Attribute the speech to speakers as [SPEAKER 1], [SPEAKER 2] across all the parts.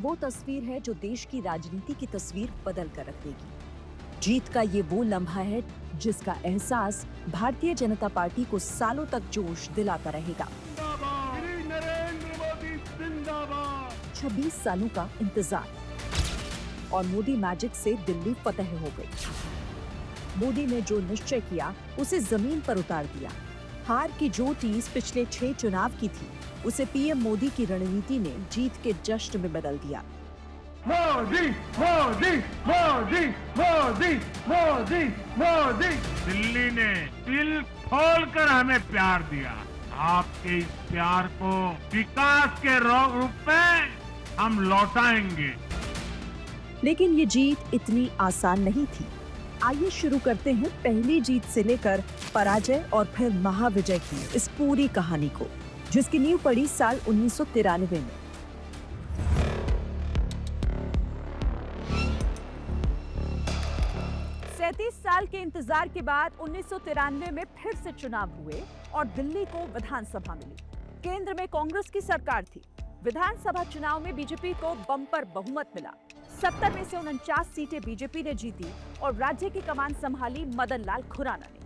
[SPEAKER 1] वो तस्वीर है जो देश की राजनीति की तस्वीर बदल कर रख देगी। जीत का ये वो लम्हा है जिसका एहसास भारतीय जनता पार्टी को सालों तक जोश दिलाता रहेगा। 26 सालों का इंतजार और मोदी मैजिक से दिल्ली फतेह हो गई। मोदी ने जो निश्चय किया उसे जमीन पर उतार दिया। हार की जो टीस पिछले 6 चुनाव की थी उसे पीएम मोदी की रणनीति ने जीत के जश्न में बदल दिया।
[SPEAKER 2] मोदी मोदी मोदी मोदी मोदी मोदी। दिल्ली ने दिल खोलकर हमें प्यार दिया। आपके इस प्यार को विकास के रूप में हम लौटाएंगे।
[SPEAKER 1] लेकिन ये जीत इतनी आसान नहीं थी। आइए शुरू करते हैं पहली जीत से लेकर पराजय और फिर महाविजय की इस पूरी कहानी को, जिसकी नींव पड़ी साल 1993 में। साल के इंतजार के बाद 1993 में फिर से चुनाव हुए और दिल्ली को विधानसभा मिली। केंद्र में कांग्रेस की सरकार थी। विधानसभा चुनाव में बीजेपी को बम्पर बहुमत मिला। 70 में से 49 सीटें बीजेपी ने जीती और राज्य की कमान संभाली मदन लाल खुराना ने।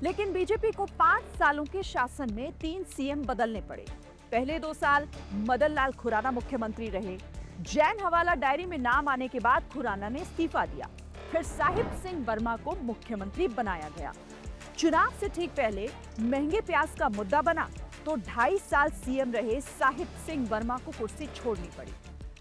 [SPEAKER 1] लेकिन बीजेपी को 5 सालों के शासन में 3 सीएम बदलने पड़े। पहले 2 साल मदन लाल खुराना मुख्यमंत्री रहे। जैन हवाला डायरी में नाम आने के बाद खुराना ने इस्तीफा दिया। फिर साहिब सिंह वर्मा को मुख्यमंत्री बनाया गया। चुनाव से ठीक पहले महंगे प्याज का मुद्दा बना तो 2.5 साल सीएम रहे साहिब सिंह वर्मा को कुर्सी छोड़नी पड़ी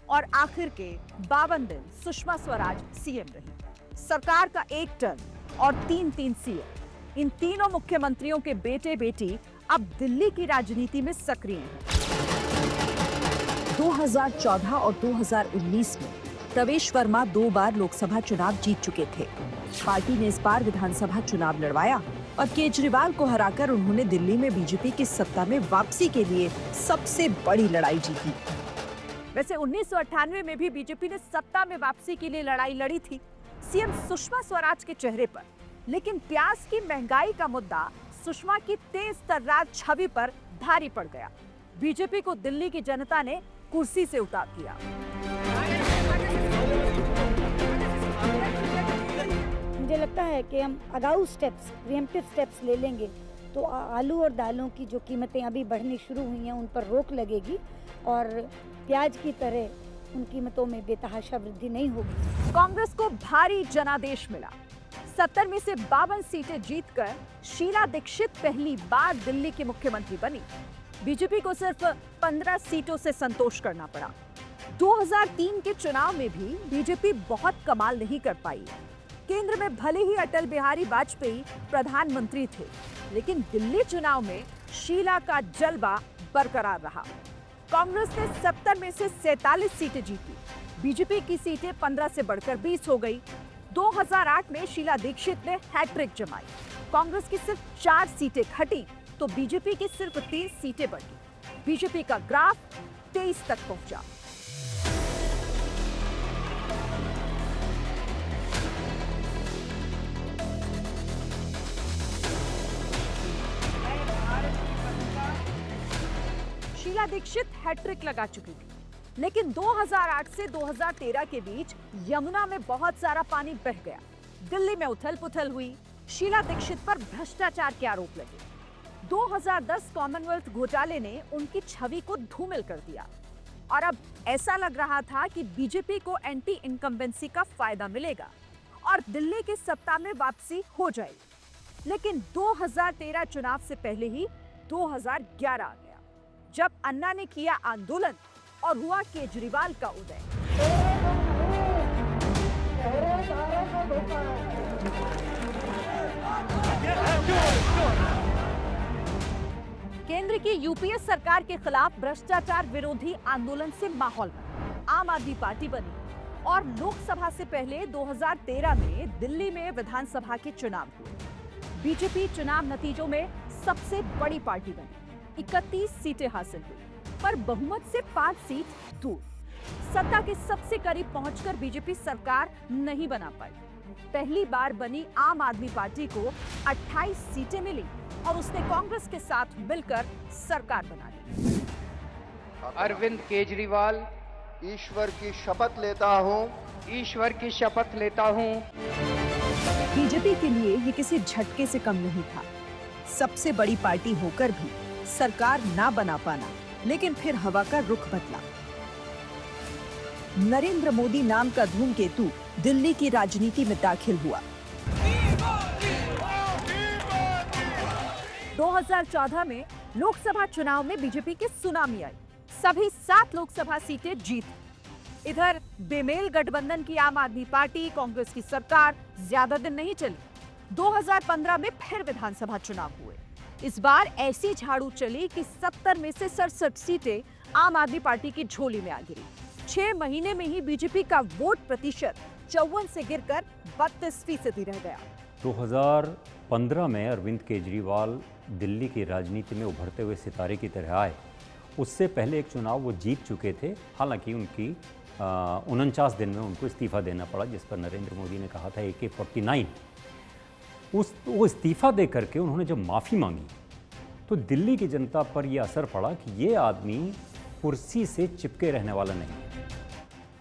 [SPEAKER 1] और आखिर के 52 दिन सुषमा स्वराज सीएम रही। सरकार का 1 टर्म और 3 सीएम, इन तीनों मुख्यमंत्रियों के बेटे बेटी अब दिल्ली की राजनीति में सक्रिय हैं। 2014 और 2019 में प्रवेश वर्मा 2 बार लोकसभा चुनाव जीत चुके थे। पार्टी ने इस बार विधानसभा चुनाव लड़वाया और केजरीवाल को हराकर उन्होंने दिल्ली में बीजेपी की सत्ता में वापसी के लिए सबसे बड़ी लड़ाई जीती। वैसे 1998 में भी बीजेपी ने सत्ता में वापसी के लिए लड़ाई लड़ी थी, सीएम सुषमा स्वराज के चेहरे पर। लेकिन प्याज की महंगाई का मुद्दा सुषमा की तेज तर्रार छवि पर भारी पड़ गया। बीजेपी को दिल्ली की जनता ने कुर्सी से उतार दिया।
[SPEAKER 3] मुझे लगता है कि हम अगाऊ स्टेप्स, प्रीएम्प्टिव स्टेप्स ले लेंगे तो आलू और दालों की जो कीमतें अभी बढ़नी शुरू हुई हैं उन पर रोक लगेगी और प्याज की तरह उन कीमतों में बेतहाशा वृद्धि नहीं होगी।
[SPEAKER 1] कांग्रेस को भारी जनादेश मिला। 70 में से 52 सीटें जीतकर शीला दीक्षित पहली बार दिल्ली की मुख्यमंत्री बनी। बीजेपी को सिर्फ 15 सीटों से संतोष करना पड़ा। 2003 के चुनाव में भी बीजेपी बहुत कमाल नहीं कर पाई। केंद्र में भले ही अटल बिहारी वाजपेयी प्रधानमंत्री थे, लेकिन दिल्ली चुनाव में शीला का जलवा बरकरार रहा। कांग्रेस ने 70 में से 47 सीटें जीती। बीजेपी की सीटें 15 से बढ़कर 20 हो गई। 2008 में शीला दीक्षित ने हैट्रिक जमाई। कांग्रेस की सिर्फ 4 सीटें घटी तो बीजेपी की सिर्फ 3 सीटें बढ़ी। बीजेपी का ग्राफ 23 तक पहुंचा। शीला दीक्षित हैट्रिक लगा चुकी थी, लेकिन 2008 से 2013 के बीच यमुना में बहुत सारा पानी बह गया। दिल्ली में उथल-पुथल हुई। शीला दीक्षित पर भ्रष्टाचार के आरोप लगे। 2010 कॉमनवेल्थ घोटाले ने उनकी छवि को धूमिल कर दिया और अब ऐसा लग रहा था कि बीजेपी को एंटी इनकम्बेंसी का फायदा मिलेगा और दिल्ली की सत्ता में वापसी हो जाएगी। लेकिन 2013 चुनाव से पहले ही 2011 आ गया, जब अन्ना ने किया आंदोलन और हुआ केजरीवाल का उदय। केंद्र की यूपीए सरकार के खिलाफ भ्रष्टाचार विरोधी आंदोलन से माहौल बना। आम आदमी पार्टी बनी और लोकसभा से पहले 2013 में दिल्ली में विधानसभा के चुनाव हुए। बीजेपी चुनाव नतीजों में सबसे बड़ी पार्टी बनी। 31 सीटें हासिल हुई, पर बहुमत से 5 सीट दूर। सत्ता के सबसे करीब पहुंचकर बीजेपी सरकार नहीं बना पाई। पहली बार बनी आम आदमी पार्टी को 28 सीटें मिली, और उसने कांग्रेस के साथ मिलकर सरकार बना ली।
[SPEAKER 4] अरविंद केजरीवाल
[SPEAKER 5] ईश्वर की शपथ लेता हूँ।
[SPEAKER 4] ईश्वर की शपथ लेता हूँ।
[SPEAKER 1] बीजेपी के लिए ये किसी झटके से कम नहीं था। सबसे बड़ी पार्टी होकर भी सरकार ना बना पाना, लेकिन फिर हवा का रुख बदला। नरेंद्र मोदी नाम का धूमकेतु दिल्ली की राजनीति में दाखिल हुआ। 2014 में लोकसभा चुनाव में बीजेपी की सुनामी आई। सभी 7 लोकसभा सीटें जीत। इधर बेमेल गठबंधन की आम आदमी पार्टी कांग्रेस की सरकार ज्यादा दिन नहीं चली। 2015 में फिर विधानसभा चुनाव हुए। इस बार ऐसी झाड़ू चली कि 70 में से 67 सीटें आम आदमी पार्टी की झोली में आ गिरी। 6 महीने में ही बीजेपी का वोट प्रतिशत 54 से गिरकर 32% रह गया।
[SPEAKER 6] 2015 में अरविंद केजरीवाल दिल्ली की राजनीति में उभरते हुए सितारे की तरह आए। उससे पहले एक चुनाव वो जीत चुके थे। हालांकि उनकी 49 दिन में उनको इस्तीफा देना पड़ा, जिस पर नरेंद्र मोदी ने कहा था AK-49। वो इस्तीफा दे करके उन्होंने जब माफ़ी मांगी तो दिल्ली की जनता पर यह असर पड़ा कि ये आदमी कुर्सी से चिपके रहने वाला नहीं।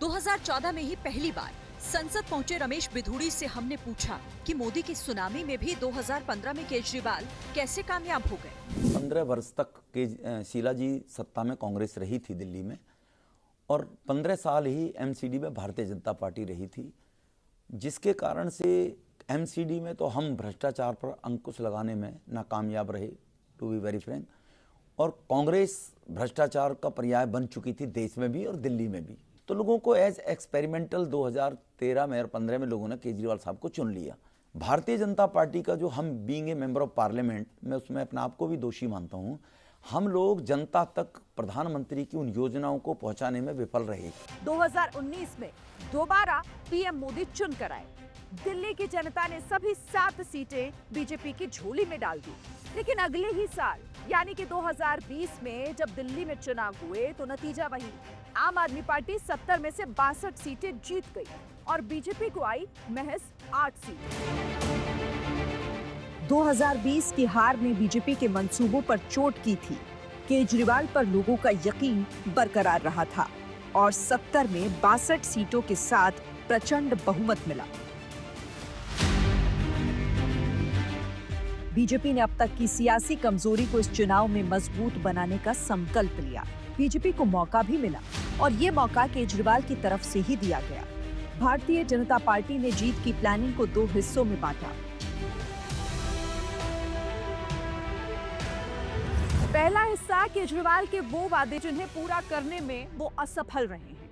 [SPEAKER 7] 2014 में ही पहली बार संसद पहुंचे रमेश बिधूड़ी से हमने पूछा कि मोदी की सुनामी में भी 2015 में केजरीवाल कैसे कामयाब हो गए।
[SPEAKER 8] 15 वर्ष तक शीला जी सत्ता में कांग्रेस रही थी दिल्ली में, और 15 साल ही MCD में भारतीय जनता पार्टी रही थी, जिसके कारण से MCD में तो हम भ्रष्टाचार पर अंकुश लगाने में नाकामयाब रहे, टू बी वेरी फ्रैंक, और कांग्रेस भ्रष्टाचार का पर्याय बन चुकी थी देश में भी और दिल्ली में भी। तो लोगों को एज एक्सपेरिमेंटल 2013 में और 15 में लोगों ने केजरीवाल साहब को चुन लिया। भारतीय जनता पार्टी का जो हम being a member of parliament, मैं उसमें अपने आप को भी दोषी मानता हूँ, हम लोग जनता तक प्रधानमंत्री की उन योजनाओं को पहुंचाने में विफल रहे।
[SPEAKER 1] 2019 में दोबारा PM मोदी चुन कर आए। दिल्ली की जनता ने सभी 7 सीटें बीजेपी की झोली में डाल दी। लेकिन अगले ही साल यानी कि 2020 में जब दिल्ली में चुनाव हुए तो नतीजा वही। आम आदमी पार्टी 70 में से 62 सीटें जीत गई और बीजेपी को आई महज 8 सीटें। 2020 की हार ने बीजेपी के मंसूबों पर चोट की थी। केजरीवाल पर लोगों का यकीन बरकरार रहा था और 70 में 62 सीटों के साथ प्रचंड बहुमत मिला। बीजेपी ने अब तक की सियासी कमजोरी को इस चुनाव में मजबूत बनाने का संकल्प लिया। बीजेपी को मौका भी मिला और ये मौका केजरीवाल की तरफ से ही दिया गया। भारतीय जनता पार्टी ने जीत की प्लानिंग को 2 हिस्सों में बांटा। पहला हिस्सा केजरीवाल के वो वादे जिन्हें पूरा करने में वो असफल रहे हैं।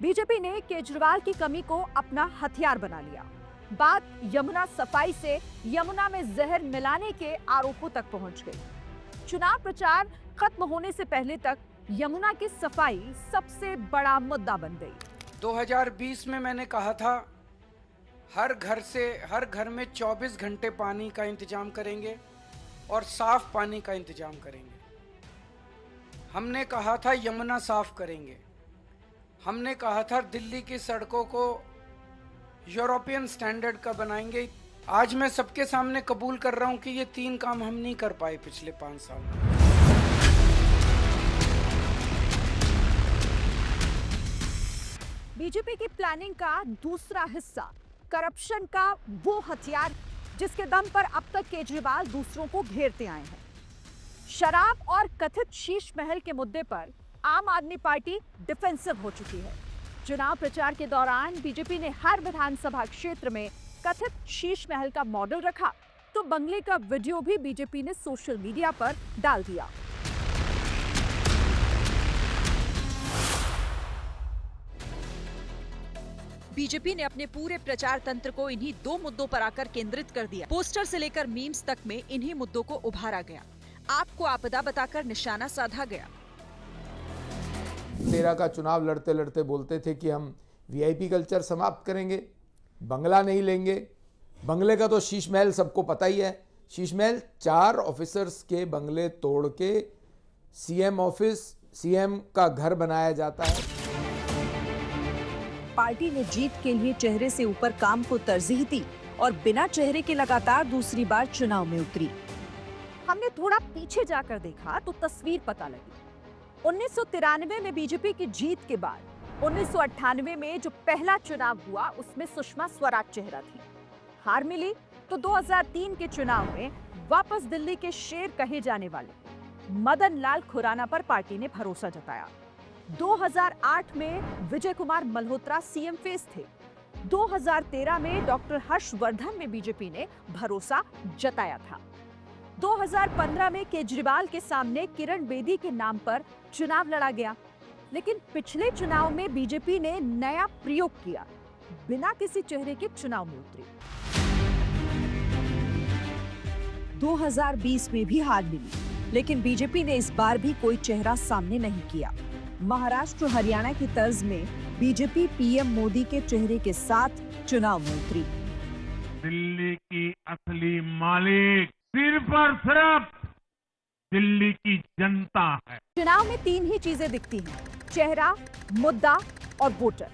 [SPEAKER 1] बीजेपी ने केजरीवाल की कमी को अपना हथियार बना लिया। बात यमुना सफाई से यमुना में जहर मिलाने के आरोपों तक पहुंच गई। चुनाव प्रचार खत्म होने से पहले तक यमुना की सफाई सबसे बड़ा मुद्दा बन गई।
[SPEAKER 4] 2020 में मैंने कहा था हर घर में 24 घंटे पानी का इंतजाम करेंगे और साफ पानी का इंतजाम करेंगे। हमने कहा था यमुना साफ करेंगे। हमने कहा था दिल्ली की सड़कों को यूरोपियन स्टैंडर्ड का बनाएंगे। आज मैं सबके सामने कबूल कर रहा हूं कि ये 3 काम हम नहीं कर पाए पिछले 5 साल में।
[SPEAKER 1] बीजेपी की प्लानिंग का दूसरा हिस्सा करप्शन का वो हथियार जिसके दम पर अब तक केजरीवाल दूसरों को घेरते आए हैं। शराब और कथित शीश महल के मुद्दे पर आम आदमी पार्टी डिफेंसिव हो चुकी है। चुनाव प्रचार के दौरान बीजेपी ने हर विधानसभा क्षेत्र में कथित शीश महल का मॉडल रखा तो बंगले का वीडियो भी बीजेपी ने सोशल मीडिया पर डाल दिया।
[SPEAKER 7] बीजेपी ने अपने पूरे प्रचार तंत्र को इन्हीं 2 मुद्दों पर आकर केंद्रित कर दिया। पोस्टर से लेकर मीम्स तक में इन्हीं मुद्दों को उभारा गया। आपको आपदा बताकर निशाना साधा गया।
[SPEAKER 9] 13 का चुनाव लड़ते लड़ते बोलते थे कि हम VIP कल्चर समाप्त करेंगे, बंगला नहीं लेंगे। बंगले का तो शीश महल सबको पता ही है। शीश महल 4 ऑफिसर्स के बंगले तोड़ के CM ऑफिस, CM का घर बनाया जाता है।
[SPEAKER 1] पार्टी ने जीत के लिए चेहरे से ऊपर काम को तरजीह दी और बिना चेहरे के लगातार दूसरी बार चुनाव में उतरी। हमने थोड़ा पीछे जाकर देखा तो तस्वीर पता लगी। 1993 में बीजेपी की जीत के बाद 1998 में जो पहला चुनाव हुआ उसमें सुषमा स्वराज चेहरा थी। हार मिली तो 2003 के चुनाव में वापस दिल्ली के शेर कहे जाने वाले मदन लाल खुराना पर पार्टी ने भरोसा जताया। 2008 में विजय कुमार मल्होत्रा सीएम फेस थे। 2013 में डॉक्टर हर्षवर्धन में बीजेपी ने भरोसा जताया था। 2015 में केजरीवाल के सामने किरण बेदी के नाम पर चुनाव लड़ा गया, लेकिन पिछले चुनाव में बीजेपी ने नया प्रयोग किया, बिना किसी चेहरे के चुनाव में उतरी। 2020 में भी हार मिली, लेकिन बीजेपी ने इस बार भी कोई चेहरा सामने नहीं किया। महाराष्ट्र हरियाणा की तर्ज में बीजेपी पीएम मोदी के चेहरे के साथ चुनाव में उतरी।
[SPEAKER 2] दिल्ली की असली मालिक सिर्फ और सिर्फ दिल्ली की जनता है।
[SPEAKER 1] चुनाव में 3 ही चीजें दिखती हैं: चेहरा, मुद्दा और वोटर।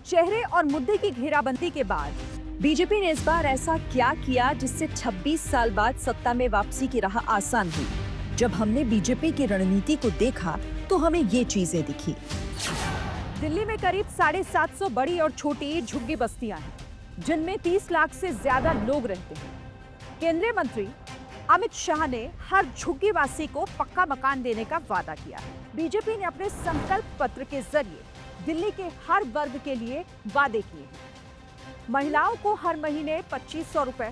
[SPEAKER 1] चेहरे और मुद्दे की घेराबंदी के बाद बीजेपी ने इस बार ऐसा क्या किया जिससे 26 साल बाद सत्ता में वापसी की राह आसान हुई? जब हमने बीजेपी की रणनीति को देखा तो हमें ये चीजें दिखी। दिल्ली में करीब 750 बड़ी और छोटी झुग्गी बस्तियां हैं, जिनमें 30 लाख से ज्यादा लोग रहते हैं। केंद्रीय मंत्री अमित शाह ने हर झुग्गीवासी को पक्का मकान देने का वादा किया है। बीजेपी ने अपने संकल्प पत्र के जरिए दिल्ली के हर वर्ग के लिए वादे किए हैं। महिलाओं को हर महीने 2500 रुपए,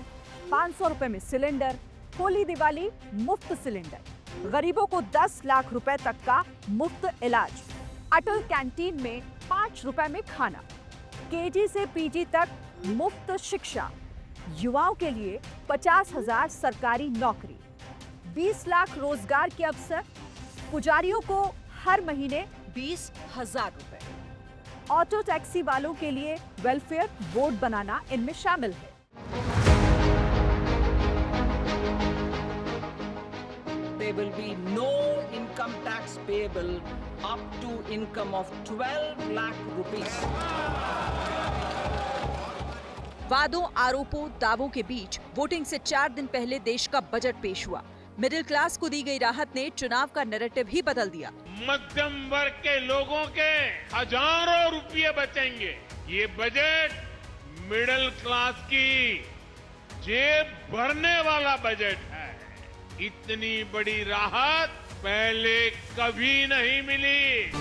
[SPEAKER 1] 500 रुपए में सिलेंडर, होली दिवाली मुफ्त सिलेंडर, गरीबों को 10 लाख रुपए तक का मुफ्त इलाज, अटल कैंटीन में 5 रुपए में खाना, केजी से पीजी तक मुफ्त शिक्षा, युवाओं के लिए 50,000 सरकारी नौकरी, 20 लाख रोजगार के अवसर, पुजारियों को हर महीने 20,000 रुपए, ऑटो टैक्सी वालों के लिए वेलफेयर बोर्ड बनाना इनमें शामिल है।
[SPEAKER 10] There will be no income tax payable up to income of 12 lakh rupees.
[SPEAKER 7] वादों, आरोपों, दावों के बीच वोटिंग से 4 दिन पहले देश का बजट पेश हुआ। मिडिल क्लास को दी गई राहत ने चुनाव का नैरेटिव ही बदल दिया।
[SPEAKER 2] मध्यम वर्ग के लोगों के हजारों रुपये बचेंगे। ये बजट मिडिल क्लास की जेब भरने वाला बजट है। इतनी बड़ी राहत पहले कभी नहीं मिली।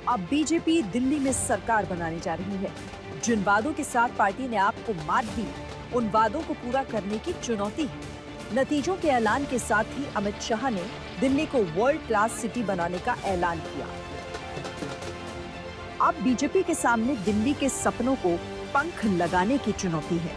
[SPEAKER 1] अब बीजेपी दिल्ली में सरकार बनाने जा रही है। जिन वादों के साथ पार्टी ने आपको मात दी, उन वादों को पूरा करने की चुनौती है। नतीजों के ऐलान के साथ ही अमित शाह ने दिल्ली को वर्ल्ड क्लास सिटी बनाने का ऐलान किया। अब बीजेपी के सामने दिल्ली के सपनों को पंख लगाने की चुनौती है।